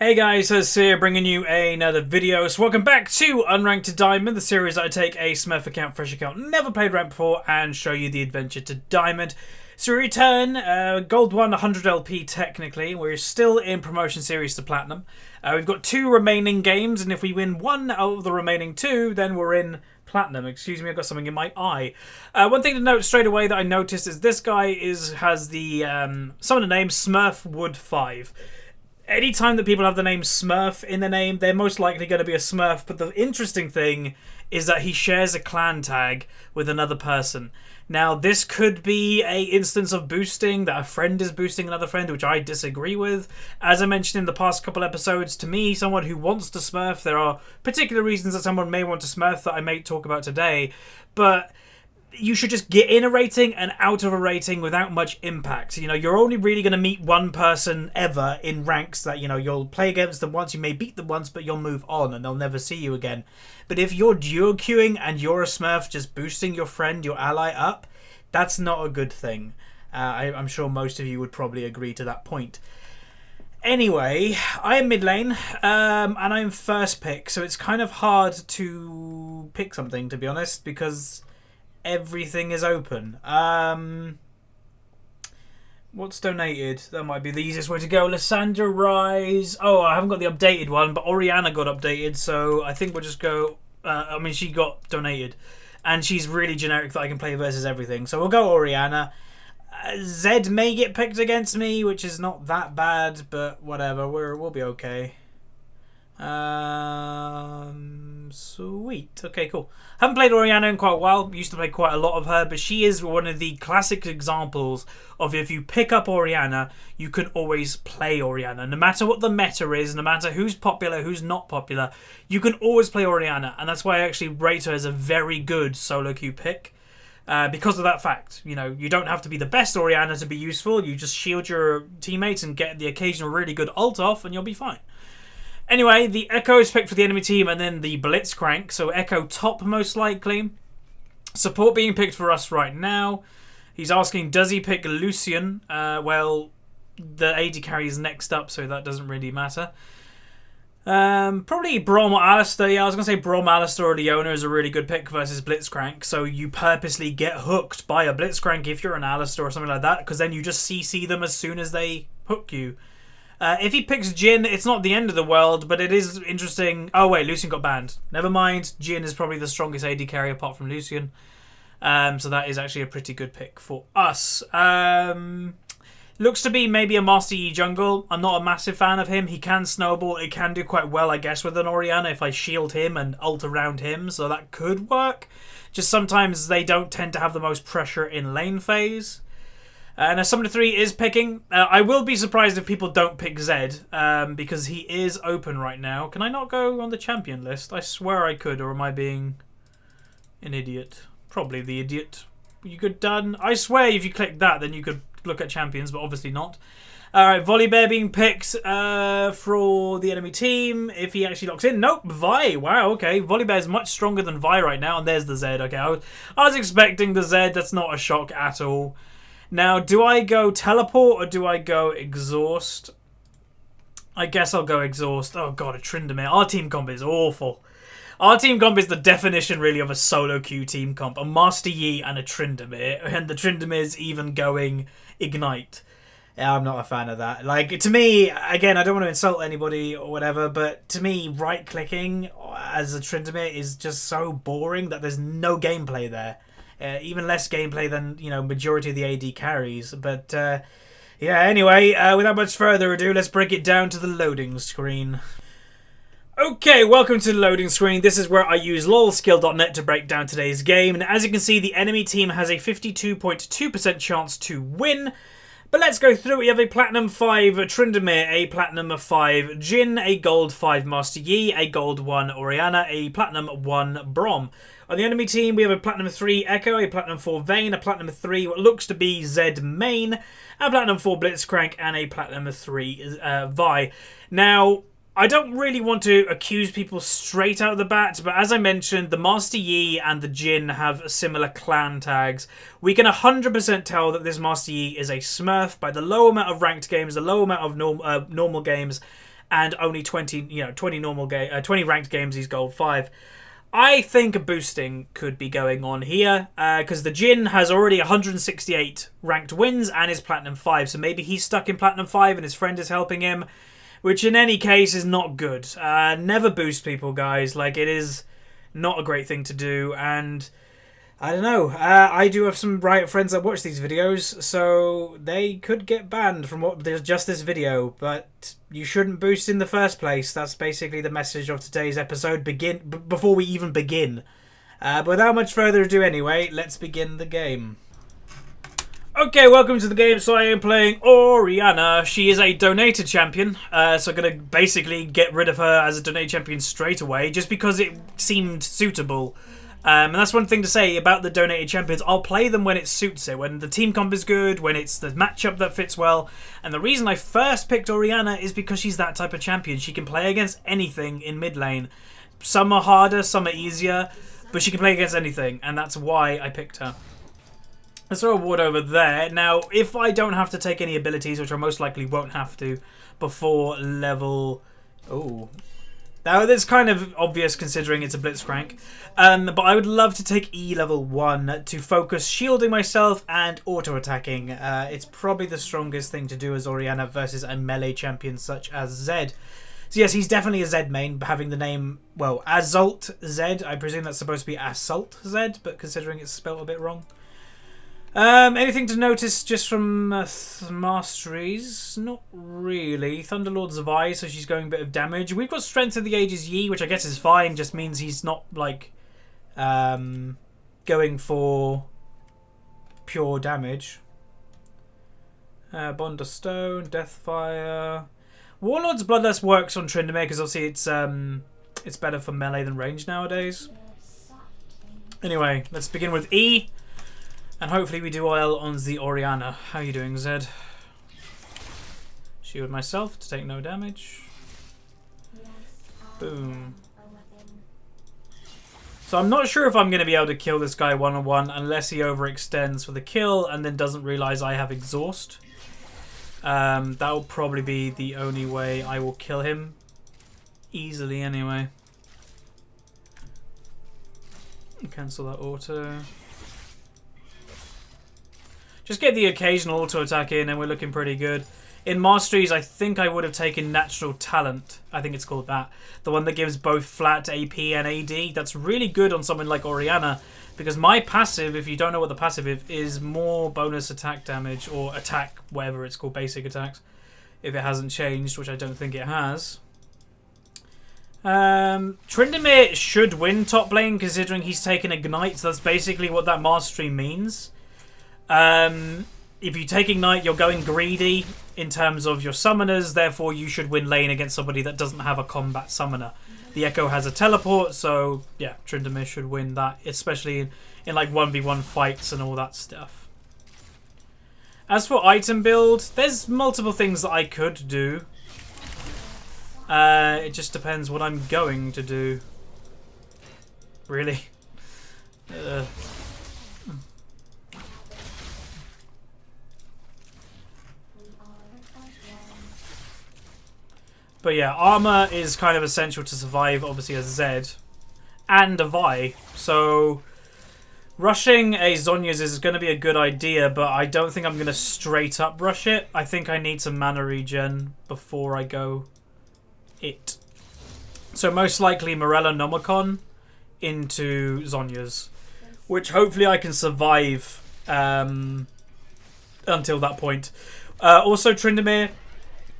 Hey guys, Huzz here, bringing you another video. So welcome back to Unranked to Diamond, the series that I take a Smurf account, fresh account, never played rank before, and show you the adventure to Diamond. So we return, Gold 1, 100 LP technically. We're still in promotion series to Platinum. We've got 2 remaining games, and if we win 1 out of the remaining 2, then we're in Platinum. Excuse me, I've got something in my eye. One thing to note straight away that I noticed is this guy has the summoner name Smurf Wood 5. Anytime that people have the name Smurf in the name, they're most likely going to be a Smurf. But the interesting thing is that he shares a clan tag with another person. Now, this could be a instance of boosting, that a friend is boosting another friend, which I disagree with. As I mentioned in the past couple episodes, to me, someone who wants to Smurf, there are particular reasons that someone may want to Smurf that I may talk about today. But you should just get in a rating and out of a rating without much impact. You know, you're only really going to meet one person ever in ranks that, you know, you'll play against them once, you may beat them once, but you'll move on and they'll never see you again. But if you're duo queuing and you're a Smurf just boosting your friend, your ally up, that's not a good thing. I'm sure most of you would probably agree to that point. Anyway, I am mid lane, and I'm first pick, so it's kind of hard to pick something, to be honest, because everything is open. What's donated? That might be the easiest way to go. Lysandra Rise. Oh, I haven't got the updated one, but Orianna got updated, so I think we'll just go. I mean, she got donated, and she's really generic that I can play versus everything. So we'll go Orianna. Zed may get picked against me, which is not that bad, but whatever. We'll be okay. Sweet. Okay, cool. Haven't played Orianna in quite a while. Used to play quite a lot of her, but she is one of the classic examples of if you pick up Orianna, you can always play Orianna. No matter what the meta is, no matter who's popular, who's not popular, you can always play Orianna, and that's why I actually rate her as a very good solo queue pick. Because of that fact, you know, you don't have to be the best Orianna to be useful. You just shield your teammates and get the occasional really good ult off, and you'll be fine. Anyway, the Echo is picked for the enemy team, and then the Blitzcrank. So Echo top most likely. Support being picked for us right now. He's asking, does he pick Lucian? Well, the AD carry is next up, so that doesn't really matter. Probably Braum or Alistair. Yeah, I was going to say Braum, Alistair, or Leona is a really good pick versus Blitzcrank. So you purposely get hooked by a Blitzcrank if you're an Alistair or something like that, because then you just CC them as soon as they hook you. If he picks Jhin, it's not the end of the world, but it is interesting. Oh wait, Lucian got banned. Never mind. Jhin is probably the strongest AD carry apart from Lucian. So that is actually a pretty good pick for us. Looks to be maybe a Master Yi jungle. I'm not a massive fan of him. He can snowball. It can do quite well, I guess, with an Orianna if I shield him and ult around him. So that could work. Just sometimes they don't tend to have the most pressure in lane phase. Now Summoner 3 is picking. I will be surprised if people don't pick Zed, because he is open right now. Can I not go on the champion list? I swear I could, or am I being an idiot? Probably the idiot. You could done. I swear if you click that, then you could look at champions, but obviously not. Alright, Volibear being picked for the enemy team. If he actually locks in. Nope, Vi. Wow, okay. Volibear is much stronger than Vi right now, and there's the Zed. Okay, I was expecting the Zed. That's not a shock at all. Now, do I go teleport or do I go exhaust? I guess I'll go exhaust. Oh god, a Tryndamere. Our team comp is awful. Our team comp is the definition really of a solo queue team comp. A Master Yi and a Tryndamere. And the Tryndamere's even going Ignite. Yeah, I'm not a fan of that. Like, to me, again, I don't want to insult anybody or whatever, but to me, right-clicking as a Tryndamere is just so boring that there's no gameplay there. Even less gameplay than, you know, majority of the AD carries. But, yeah, anyway, without much further ado, let's break it down to the loading screen. Okay, welcome to the loading screen. This is where I use lolskill.net to break down today's game. And as you can see, the enemy team has a 52.2% chance to win. But let's go through. We have a Platinum 5 Tryndamere, a Platinum 5 Jhin, a Gold 5 Master Yi, a Gold 1 Orianna, a Platinum 1 Braum. On the enemy team, we have a Platinum 3 Echo, a Platinum 4 Vayne, a Platinum 3 what looks to be Zed main, a Platinum 4 Blitzcrank, and a Platinum 3 Vi. Now, I don't really want to accuse people straight out of the bat, but as I mentioned, the Master Yi and the Jhin have similar clan tags. We can 100% tell that this Master Yi is a Smurf by the low amount of ranked games, the low amount of normal games, and only 20, 20 normal 20 ranked games he's gold 5. I think a boosting could be going on here, because the Jin has already 168 ranked wins and is Platinum 5, so maybe he's stuck in Platinum 5 and his friend is helping him, which in any case is not good. Never boost people, guys. Like, it is not a great thing to do, and I don't know. I do have some Riot friends that watch these videos, so they could get banned from just this video, but you shouldn't boost in the first place. That's basically the message of today's episode. Before we even begin. But without much further ado anyway, let's begin the game. Okay, welcome to the game. So I am playing Orianna. She is a donated champion, so I'm going to basically get rid of her as a donated champion straight away, just because it seemed suitable. And that's one thing to say about the donated champions. I'll play them when it suits it, when the team comp is good, when it's the matchup that fits well. And the reason I first picked Orianna is because she's that type of champion. She can play against anything in mid lane. Some are harder, some are easier, but she can play against anything, and that's why I picked her. Let's throw a ward over there. Now, if I don't have to take any abilities, which I most likely won't have to, before level... Oh... Now, that's kind of obvious considering it's a Blitzcrank, but I would love to take E level 1 to focus shielding myself and auto-attacking. It's probably the strongest thing to do as Orianna versus a melee champion such as Zed. So yes, he's definitely a Zed main, having the name, well, Assault Zed. I presume that's supposed to be Assault Zed, but considering it's spelled a bit wrong. Anything to notice just from masteries? Not really. Thunderlord's Vi, so she's going a bit of damage. We've got Strength of the Ages Yi, which I guess is fine. Just means he's not, like, going for pure damage. Bond of Stone, Deathfire. Warlord's Bloodlust works on Tryndamere because obviously it's better for melee than range nowadays. Anyway, let's begin with E. And hopefully we do well on the Orianna. How are you doing, Zed? Shield myself to take no damage. Boom. So I'm not sure if I'm going to be able to kill this guy one-on-one unless he overextends for the kill and then doesn't realise I have exhaust. That will probably be the only way I will kill him. Easily, anyway. Cancel that auto. Just get the occasional auto attack in and we're looking pretty good. In Masteries, I think I would have taken Natural Talent. I think it's called that. The one that gives both flat AP and AD. That's really good on someone like Orianna. Because my passive, if you don't know what the passive is more bonus attack damage. Or attack, whatever it's called, basic attacks. If it hasn't changed, which I don't think it has. Tryndamere should win top lane considering he's taken Ignite. So that's basically what that Mastery means. If you take Ignite, you're going greedy in terms of your summoners, therefore you should win lane against somebody that doesn't have a combat summoner. The Echo has a teleport, so yeah, Tryndamere should win that, especially in like 1v1 fights and all that stuff. As for item build, there's multiple things that I could do. It just depends what I'm going to do. Really? But yeah, armor is kind of essential to survive, obviously, as Zed. And a Vi. So, rushing a Zhonya's is going to be a good idea, but I don't think I'm going to straight up rush it. I think I need some mana regen before I go it. So most likely Morella Nomicon into Zhonya's. Which hopefully I can survive until that point. Also, Tryndamere...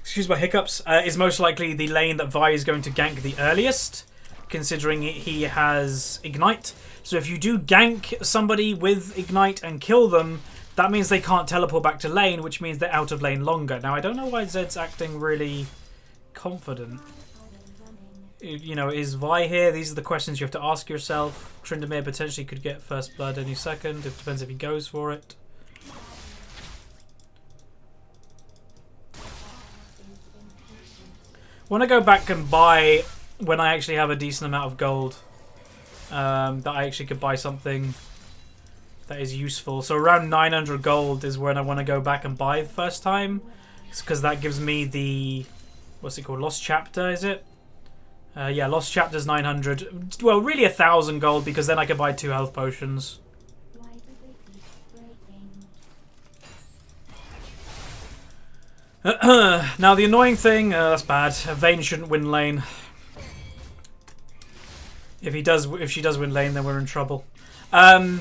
excuse my hiccups, is most likely the lane that Vi is going to gank the earliest, considering he has Ignite. So if you do gank somebody with Ignite and kill them, that means they can't teleport back to lane, which means they're out of lane longer. Now, I don't know why Zed's acting really confident. You know, is Vi here? These are the questions you have to ask yourself. Tryndamere potentially could get first blood any second. It depends if he goes for it. I want to go back and buy when I actually have a decent amount of gold. That I actually could buy something that is useful. So around 900 gold is when I want to go back and buy the first time. Because that gives me the What's it called? Lost Chapter, is it? Yeah, Lost Chapter's 900. Well, really 1,000 gold, because then I could buy 2 health potions. Now the annoying thing, that's bad. Vayne shouldn't win lane. If she does win lane, then we're in trouble. I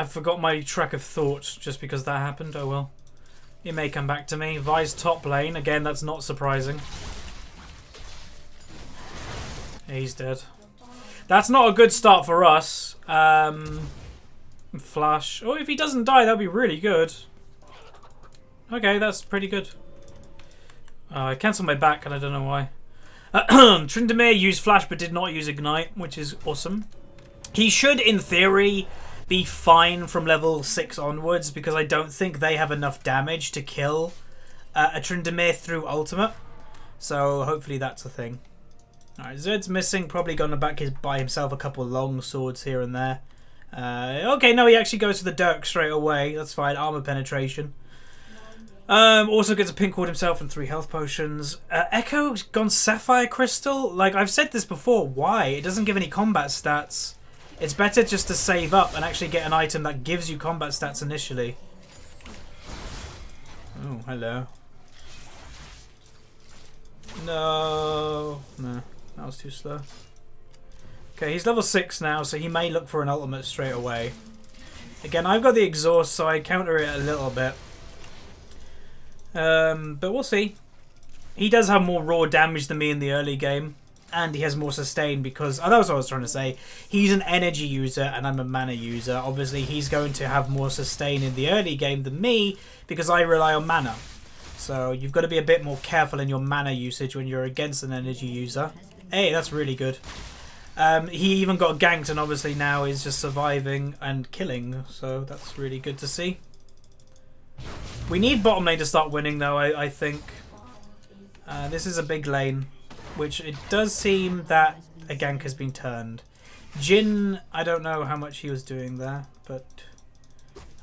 forgot my track of thought just because that happened. Oh well. It may come back to me. Vi's top lane. Again, that's not surprising. He's dead. That's not a good start for us. Flash. Oh, if he doesn't die, that'd be really good. Okay, that's pretty good. I cancelled my back and I don't know why. Tryndamere used Flash but did not use Ignite, which is awesome. He should, in theory, be fine from level 6 onwards because I don't think they have enough damage to kill a Tryndamere through ultimate. So hopefully that's a thing. Alright, Zed's missing. Probably gonna buy himself a couple of long swords here and there. Okay, no, he actually goes for the Dirk straight away. That's fine. Armor penetration. Also gets a pink ward himself and 3 health potions. Echo's gone Sapphire Crystal. Like, I've said this before. Why? It doesn't give any combat stats. It's better just to save up and actually get an item that gives you combat stats initially. Oh, hello. No. No, that was too slow. Okay, he's level 6 now, so he may look for an ultimate straight away. Again, I've got the exhaust, so I counter it a little bit. But we'll see. He does have more raw damage than me in the early game, and he has more sustain because, oh, that was what I was trying to say. He's an energy user and I'm a mana user. Obviously, he's going to have more sustain in the early game than me because I rely on mana. So you've got to be a bit more careful in your mana usage when you're against an energy user. Hey, that's really good. He even got ganked and obviously now is just surviving and killing. So that's really good to see. We need bottom lane to start winning though, I think. This is a big lane, which it does seem that a gank has been turned. Jhin, I don't know how much he was doing there, but...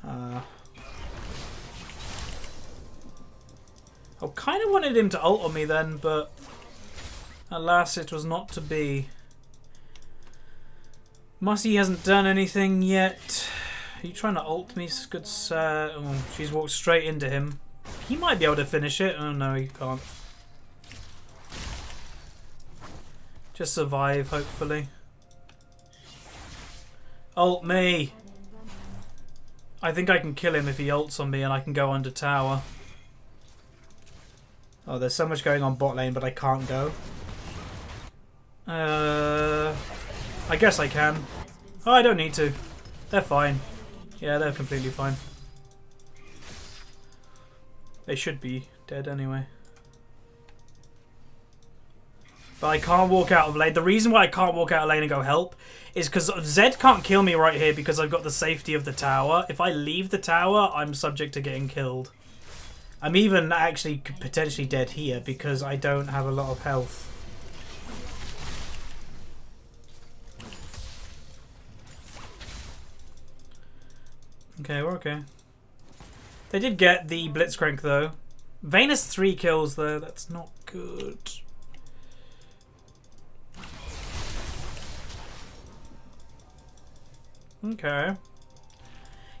I kind of wanted him to ult on me then, but alas, it was not to be. Mussy hasn't done anything yet. Are you trying to ult me, good sir? Oh, she's walked straight into him. He might be able to finish it. Oh no, he can't. Just survive, hopefully. Ult me! I think I can kill him if he ults on me and I can go under tower. Oh, there's so much going on bot lane, but I can't go. I guess I can. Oh, I don't need to. They're fine. Yeah, they're completely fine. They should be dead anyway. But I can't walk out of lane. The reason why I can't walk out of lane and go help is because Zed can't kill me right here because I've got the safety of the tower. If I leave the tower, I'm subject to getting killed. I'm even actually potentially dead here because I don't have a lot of health. Okay, we're okay. They did get the Blitzcrank though. Vayne has 3 kills though. That's not good. Okay.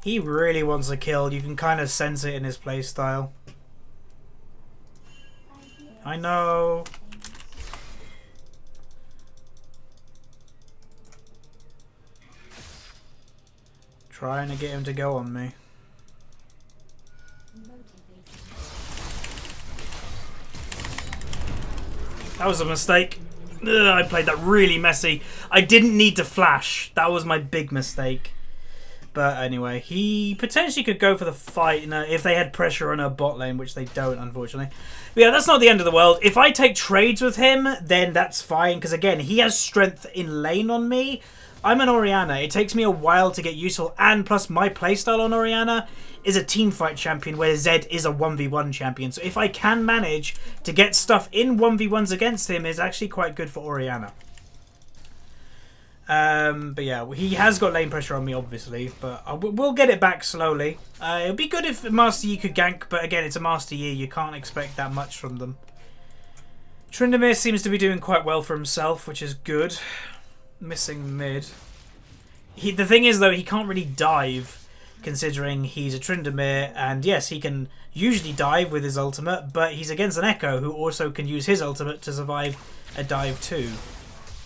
He really wants a kill. You can kind of sense it in his playstyle. I know. Trying to get him to go on me. That was a mistake. Ugh, I played that really messy. I didn't need to flash. That was my big mistake. But anyway, he potentially could go for the fight if they had pressure on her bot lane, which they don't, unfortunately. But yeah, that's not the end of the world. If I take trades with him, then that's fine. Because again, he has strength in lane on me. I'm an Orianna. It takes me a while to get useful. And plus, my playstyle on Orianna is a teamfight champion, where Zed is a 1v1 champion. So if I can manage to get stuff in 1v1s against him, is actually quite good for Orianna. But yeah, he has got lane pressure on me, obviously, but we'll get it back slowly. It would be good if Master Yi could gank, but again, it's a Master Yi. You can't expect that much from them. Tryndamere seems to be doing quite well for himself, which is good. Missing mid. The thing is, though, he can't really dive, considering he's a Tryndamere, and yes, he can usually dive with his ultimate, but he's against an Echo, who also can use his ultimate to survive a dive too.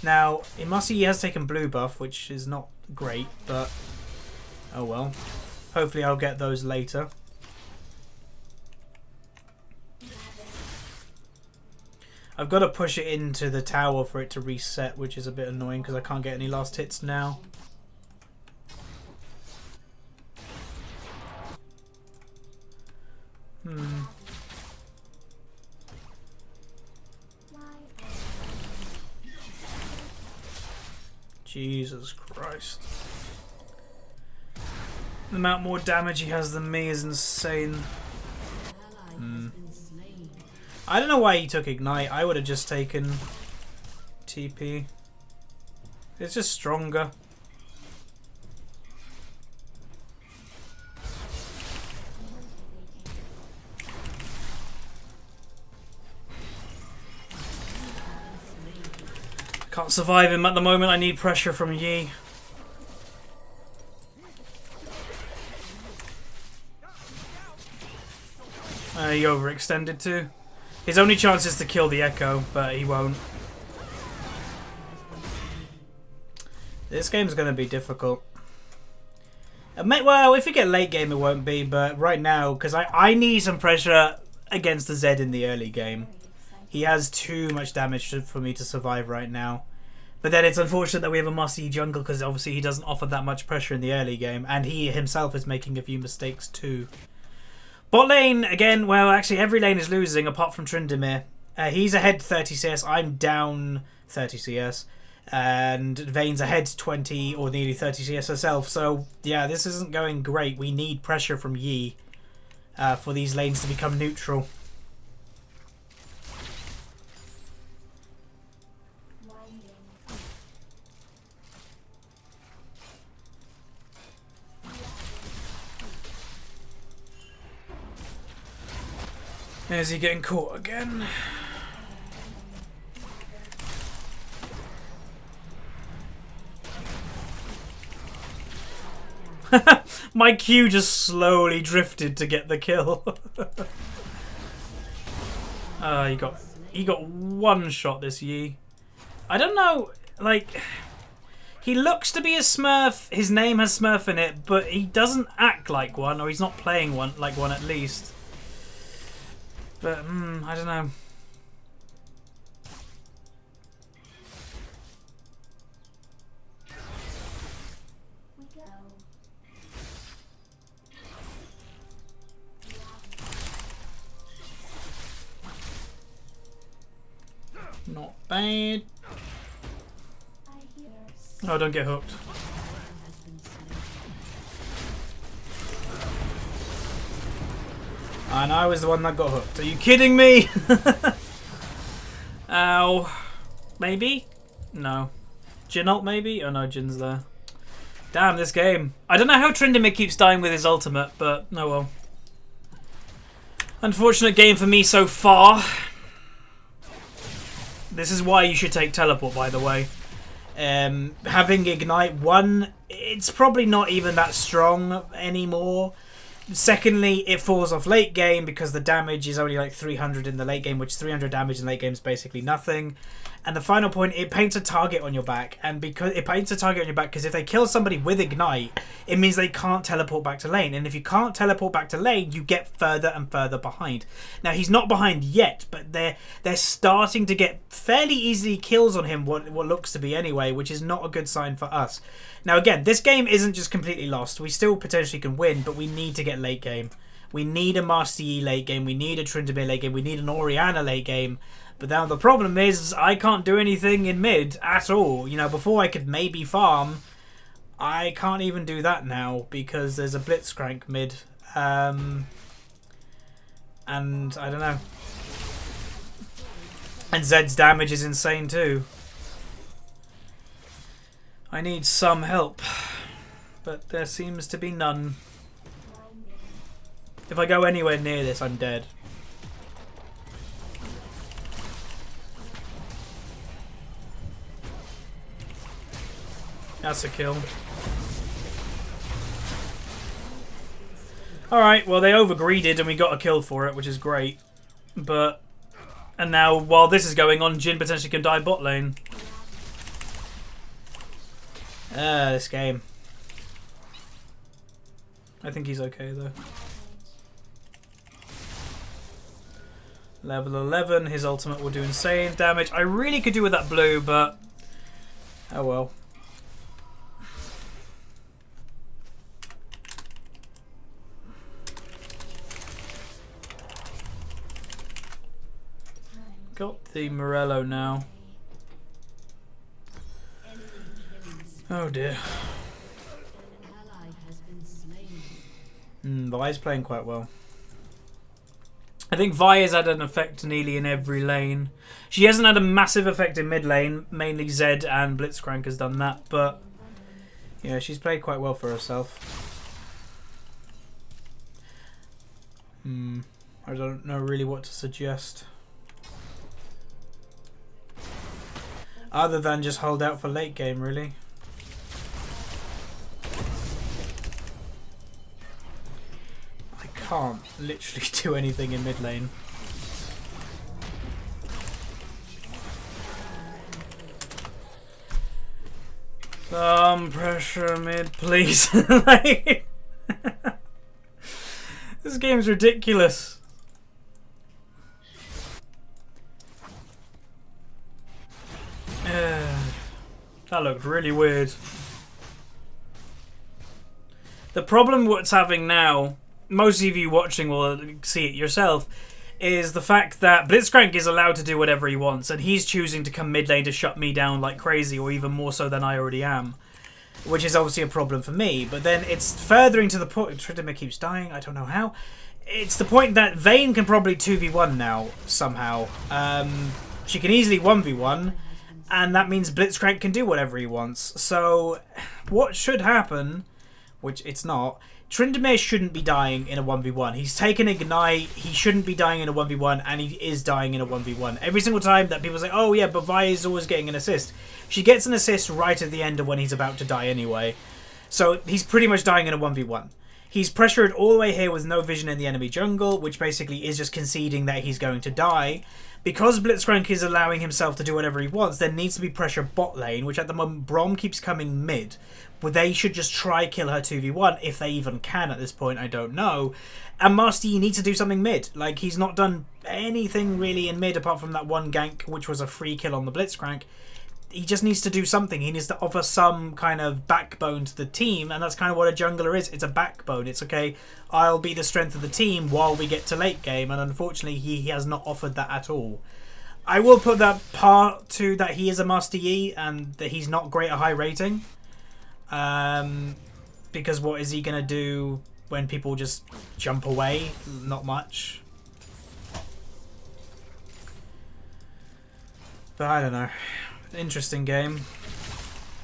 Now, Imasi has taken blue buff, which is not great, but oh well. Hopefully I'll get those later. I've got to push it into the tower for it to reset, which is a bit annoying because I can't get any last hits now. Jesus Christ. The amount more damage he has than me is insane. I don't know why he took Ignite. I would have just taken TP. It's just stronger. Can't survive him at the moment. I need pressure from Yi. He overextended too. His only chance is to kill the Echo, but he won't. This game's going to be difficult. Well, if we get late game, it won't be, but right now, because I need some pressure against the Zed in the early game. He has too much damage for me to survive right now. But then it's unfortunate that we have a Mossy jungle, because obviously he doesn't offer that much pressure in the early game, and he himself is making a few mistakes too. Bot lane, again, well, actually every lane is losing apart from Tryndamere. He's ahead 30 CS, I'm down 30 CS. And Vayne's ahead 20 or nearly 30 CS herself. So, yeah, this isn't going great. We need pressure from Yi for these lanes to become neutral. Is he getting caught again? My Q just slowly drifted to get the kill. He got one shot, this Yi. I don't know, like, he looks to be a Smurf. His name has Smurf in it, but he doesn't act like one, or he's not playing one like one at least. But I don't know. Not bad. Oh, don't get hooked. And I was the one that got hooked. Are you kidding me? Ow. Maybe? No. Jhin ult maybe? Oh no, Jin's there. Damn, this game. I don't know how Tryndamere keeps dying with his ultimate, but oh well. Unfortunate game for me so far. This is why you should take teleport, by the way. Having Ignite, one, it's probably not even that strong anymore. Secondly, it falls off late game because the damage is only like 300 in the late game, which 300 damage in late game is basically nothing. And the final point, it paints a target on your back. And because it paints a target on your back, because if they kill somebody with Ignite, it means they can't teleport back to lane. And if you can't teleport back to lane, you get further and further behind. Now, he's not behind yet, but they're starting to get fairly easy kills on him, what looks to be anyway, which is not a good sign for us. Now, again, this game isn't just completely lost. We still potentially can win, but we need to get late game. We need a Master Yi late game. We need a Tryndamere late game. We need an Orianna late game. But now the problem is I can't do anything in mid at all. You know, before I could maybe farm, I can't even do that now because there's a Blitzcrank mid. And I don't know. And Zed's damage is insane too. I need some help, but there seems to be none. If I go anywhere near this, I'm dead. That's a kill. Alright, well they overgreeded and we got a kill for it, which is great. But... And now, while this is going on, Jhin potentially can die bot lane. This game. I think he's okay though. Level 11, his ultimate will do insane damage. I really could do with that blue, but... Oh well. Got the Morello now. Oh dear. Vi's playing quite well. I think Vi has had an effect nearly in every lane. She hasn't had a massive effect in mid lane. Mainly Zed and Blitzcrank has done that. But yeah, she's played quite well for herself. I don't know really what to suggest. Other than just hold out for late game, really. I can't literally do anything in mid lane. Some pressure mid, please. Like, this game's ridiculous. That looked really weird. The problem what's having now, most of you watching will see it yourself, is the fact that Blitzcrank is allowed to do whatever he wants, and he's choosing to come mid lane to shut me down like crazy, or even more so than I already am. Which is obviously a problem for me, but then it's furthering to the point... Tridima keeps dying, I don't know how. It's the point that Vayne can probably 2v1 now, somehow. She can easily 1v1, and that means Blitzcrank can do whatever he wants. So, what should happen, which it's not, Tryndamere shouldn't be dying in a 1v1. He's taken Ignite, he shouldn't be dying in a 1v1, and he is dying in a 1v1. Every single time that people say, oh yeah, but Vi is always getting an assist. She gets an assist right at the end of when he's about to die anyway. So he's pretty much dying in a 1v1. He's pressured all the way here with no vision in the enemy jungle, which basically is just conceding that he's going to die. Because Blitzcrank is allowing himself to do whatever he wants, there needs to be pressure bot lane, which at the moment Braum keeps coming mid. But they should just try kill her 2v1, if they even can at this point, I don't know. And Master Yi needs to do something mid. Like, he's not done anything really in mid apart from that one gank, which was a free kill on the Blitzcrank. He just needs to do something. He needs to offer some kind of backbone to the team, and that's kind of what a jungler is. It's a backbone. It's okay, I'll be the strength of the team while we get to late game, and unfortunately he has not offered that at all. I will put that part to that he is a Master Yi and that he's not great at high rating. Because what is he going to do when people just jump away? Not much. But I don't know. Interesting game.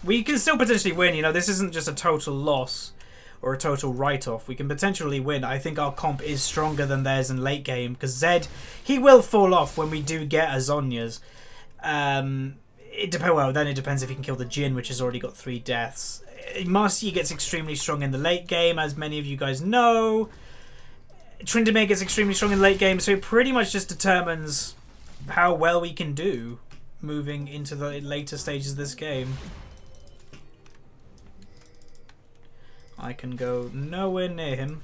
We can still potentially win, you know, this isn't just a total loss or a total write-off. We can potentially win. I think our comp is stronger than theirs in late game, because Zed, he will fall off when we do get a Zhonya's. Well, then it depends if he can kill the Jhin, which has already got 3 deaths. Master Yi gets extremely strong in the late game, as many of you guys know. Tryndamere gets extremely strong in the late game, so it pretty much just determines how well we can do moving into the later stages of this game. I can go nowhere near him.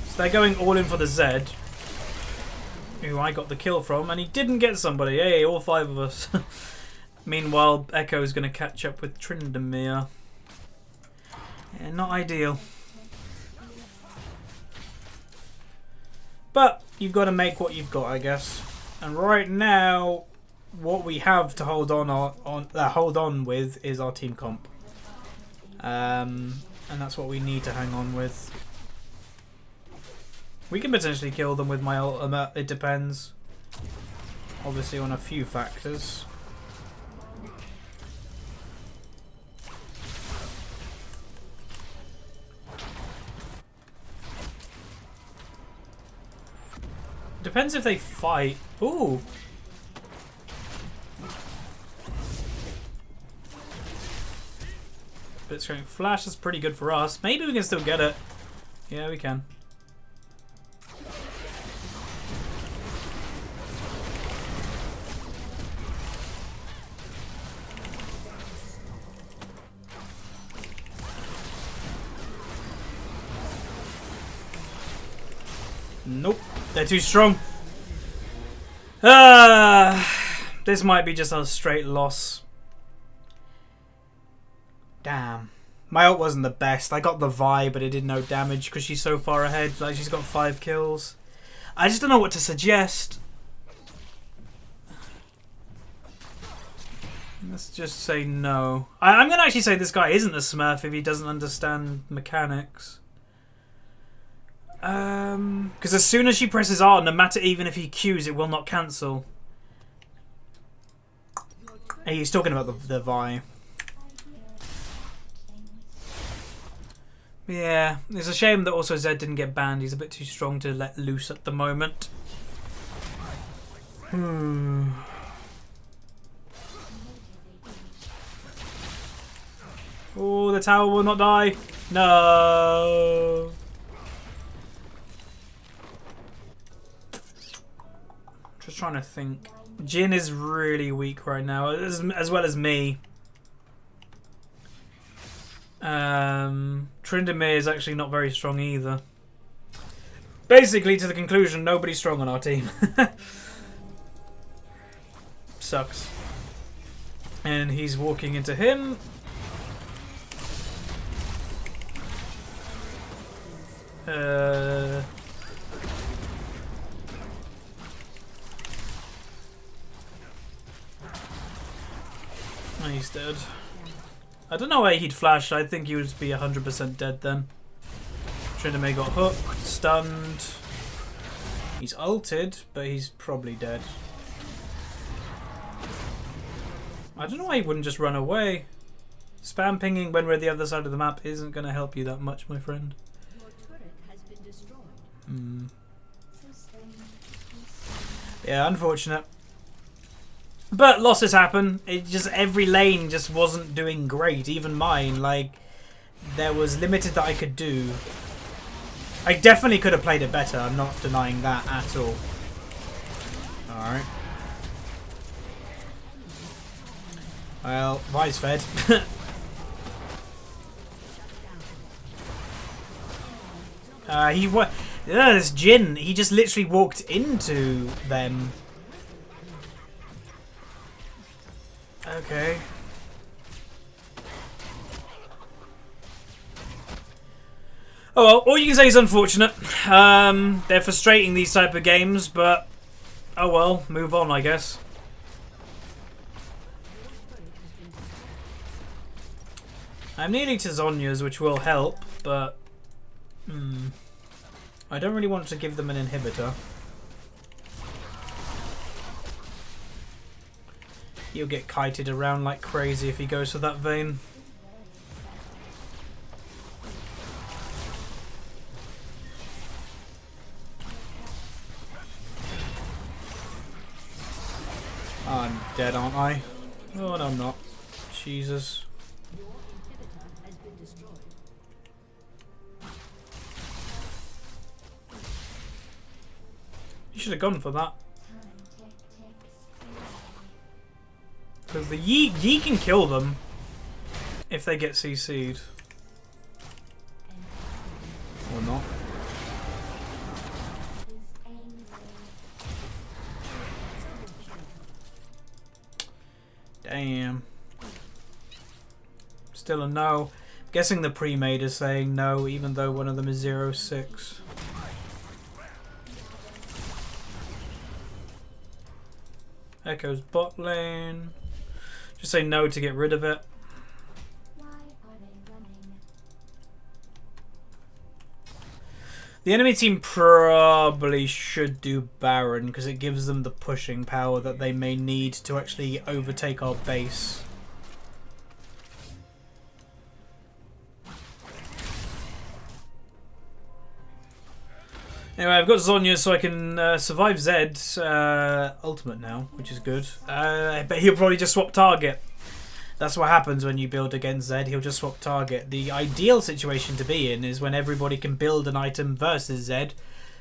So they're going all in for the Zed, who I got the kill from, and he didn't get somebody. Hey, all 5 of us. Meanwhile, Echo's going to catch up with Tryndamere. Yeah, not ideal. But you've got to make what you've got, I guess. And right now, what we have to hold on with is our team comp, and that's what we need to hang on with. We can potentially kill them with my ultimate. It depends, obviously, on a few factors. Depends if they fight. Ooh. Blitzcrank flash is pretty good for us. Maybe we can still get it. Yeah, we can. Nope, they're too strong. This might be just a straight loss. Damn. My ult wasn't the best. I got the Vi, but it did no damage because she's so far ahead. Like, she's got 5 kills. I just don't know what to suggest. Let's just say no. I'm going to actually say this guy isn't a Smurf if he doesn't understand mechanics. Because as soon as she presses R, no matter even if he Qs, it will not cancel. Hey, he's talking about the Vi. Yeah, it's a shame that also Zed didn't get banned. He's a bit too strong to let loose at the moment. Oh, the tower will not die. No. Just trying to think. Jhin is really weak right now, as well as me. Tryndamere is actually not very strong either. Basically, to the conclusion, nobody's strong on our team. Sucks. And he's walking into him. He's dead. I don't know why he'd flash. I think he would be 100% dead then. Tryndamere got hooked, stunned. He's ulted, but he's probably dead. I don't know why he wouldn't just run away. Spam pinging when we're at the other side of the map isn't going to help you that much, my friend. Yeah, unfortunate. But losses happen. It just, every lane just wasn't doing great. Even mine, like, there was limited that I could do. I definitely could have played it better. I'm not denying that at all. Alright. Well, Vi's fed. This Jhin, he just literally walked into them. Okay. Oh well, all you can say is unfortunate. They're frustrating, these type of games, but oh well, move on, I guess. I'm nearly to Zhonya's, which will help, but I don't really want to give them an inhibitor. He'll get kited around like crazy if he goes for that vein. I'm dead, aren't I? Oh, no, I'm not. Jesus. You should have gone for that. Because the Yi can kill them if they get CC'd. Or not. Damn. Still a no. Guessing the pre-made is saying no, even though one of them is 0-6. Echo's bot lane. Just say no to get rid of it. The enemy team probably should do Baron because it gives them the pushing power that they may need to actually overtake our base. Anyway, I've got Zhonya so I can survive Zed's ultimate now, which is good. But he'll probably just swap target. That's what happens when you build against Zed. He'll just swap target. The ideal situation to be in is when everybody can build an item versus Zed.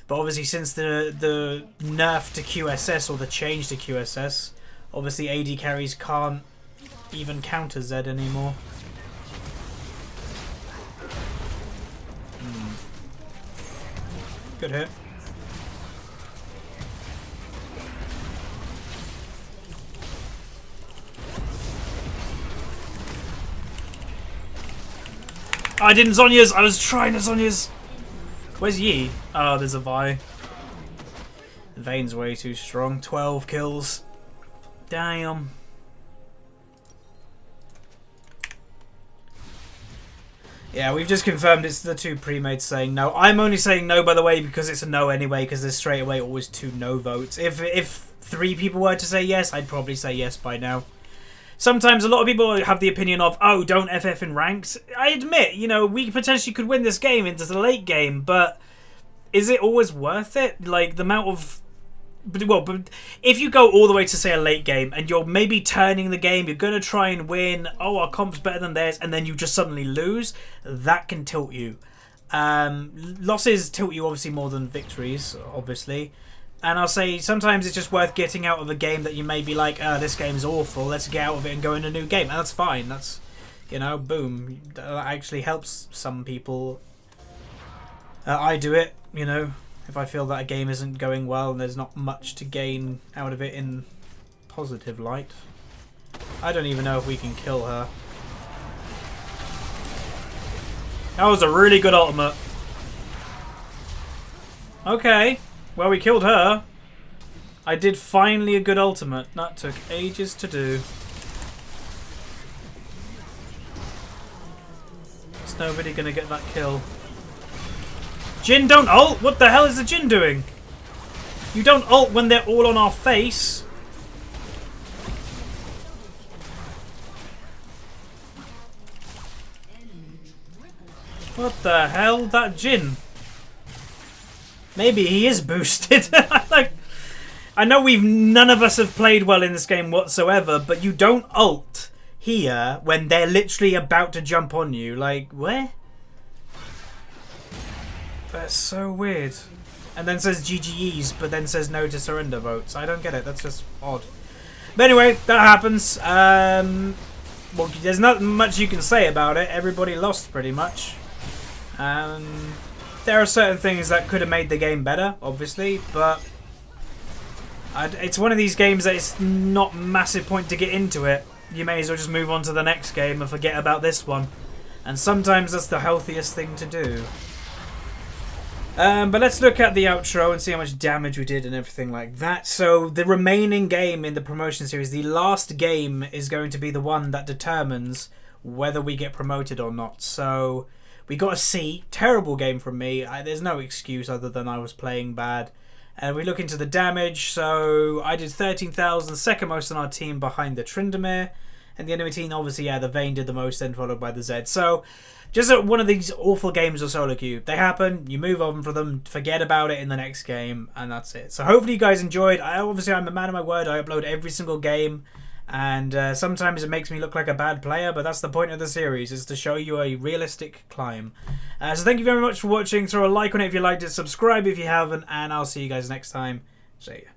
But obviously, since the nerf to QSS or the change to QSS, obviously AD carries can't even counter Zed anymore. Good hit. I didn't Zhonya's. I was trying to Zhonya's. Where's Yi? Oh, there's a Vi. Vayne's way too strong. 12 kills. Damn. Yeah, we've just confirmed it's the two pre-mates saying no. I'm only saying no, by the way, because it's a no anyway, because there's straight away always 2 no votes. If 3 people were to say yes, I'd probably say yes by now. Sometimes a lot of people have the opinion of, oh, don't FF in ranked. I admit, you know, we potentially could win this game into the late game, but is it always worth it? Like, the amount of... But if you go all the way to, say, a late game, and you're maybe turning the game, you're going to try and win, oh, our comp's better than theirs, and then you just suddenly lose, that can tilt you. Losses tilt you, obviously, more than victories, obviously. And I'll say sometimes it's just worth getting out of a game that you may be like, this game's awful, let's get out of it and go in a new game. And that's fine. That's, you know, boom. That actually helps some people. I do it, you know, if I feel that a game isn't going well and there's not much to gain out of it in positive light. I don't even know if we can kill her. That was a really good ultimate. Okay. Well, we killed her. I did finally a good ultimate. That took ages to do. Is nobody going to get that kill? Jhin, don't ult! What the hell is the Jhin doing? You don't ult when they're all on our face. What the hell? That Jhin. Maybe he is boosted. Like, I know none of us have played well in this game whatsoever, but you don't ult here when they're literally about to jump on you. Like, where? That's so weird. And then says GGEs, but then says no to surrender votes. I don't get it. That's just odd. But anyway, that happens. Well, there's not much you can say about it. Everybody lost pretty much. There are certain things that could have made the game better, obviously, but it's one of these games that it's not massive point to get into it. You may as well just move on to the next game and forget about this one. And sometimes that's the healthiest thing to do. But let's look at the outro and see how much damage we did and everything like that. So the remaining game in the promotion series, the last game, is going to be the one that determines whether we get promoted or not. So we got a C. Terrible game from me. There's no excuse other than I was playing bad. And we look into the damage. So I did 13,000, second most on our team behind the Tryndamere. And the enemy team, obviously, yeah, the Vayne did the most, then followed by the Zed. So just one of these awful games of solo queue. They happen, you move on from them, forget about it in the next game, and that's it. So hopefully you guys enjoyed. Obviously, I'm a man of my word. I upload every single game. And sometimes it makes me look like a bad player, but that's the point of the series, is to show you a realistic climb. So thank you very much for watching. Throw a like on it if you liked it, subscribe if you haven't, and I'll see you guys next time. See ya.